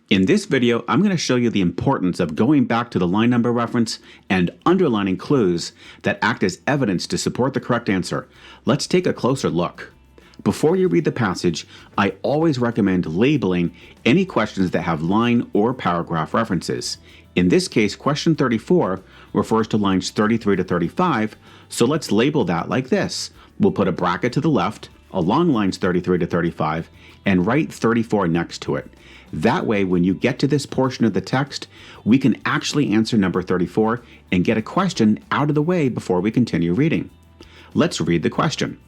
In this video, I'm going to show you the importance of going back to the line number reference and underlining clues that act as evidence to support the correct answer. Let's take a closer look. Before you read the passage, I always recommend labeling any questions that have line or paragraph references. In this case, question 34 refers to lines 33 to 35, so let's label that like this. We'll put a bracket to the left, along lines 33 to 35, and write 34 next to it. That way, when you get to this portion of the text, we can actually answer number 34 and get a question out of the way before we continue reading. Let's read the question.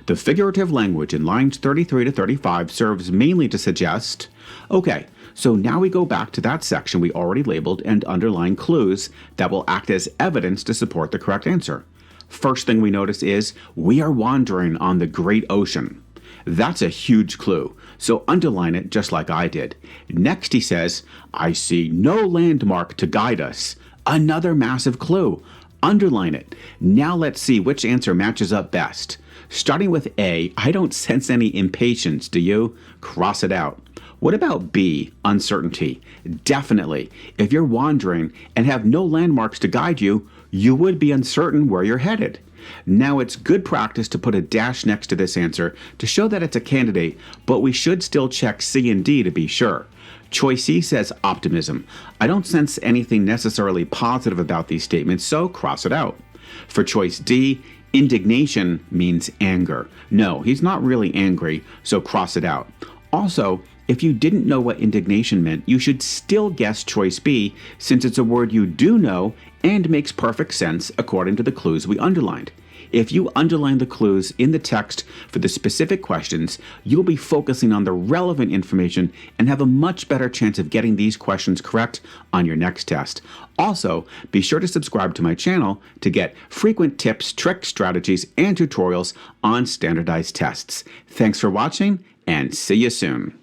The figurative language in lines 33 to 35 serves mainly to suggest... Okay, so now we go back to that section we already labeled and underline clues that will act as evidence to support the correct answer. First thing we notice is, we are wandering on the great ocean. That's a huge clue, so underline it just like I did. Next he says, I see no landmark to guide us. Another massive clue. Underline it. Now let's see which answer matches up best. Starting with A, I don't sense any impatience, do you? Cross it out. What about B, uncertainty? Definitely. If you're wandering and have no landmarks to guide you, you would be uncertain where you're headed. Now it's good practice to put a dash next to this answer to show that it's a candidate, but we should still check C and D to be sure. Choice C says optimism. I don't sense anything necessarily positive about these statements, so cross it out. For choice D, indignation means anger. No, he's not really angry, so cross it out. Also, if you didn't know what indignation meant, you should still guess choice B, since it's a word you do know and makes perfect sense according to the clues we underlined. If you underline the clues in the text for the specific questions, you'll be focusing on the relevant information and have a much better chance of getting these questions correct on your next test. Also, be sure to subscribe to my channel to get frequent tips, tricks, strategies, and tutorials on standardized tests. Thanks for watching, and see you soon.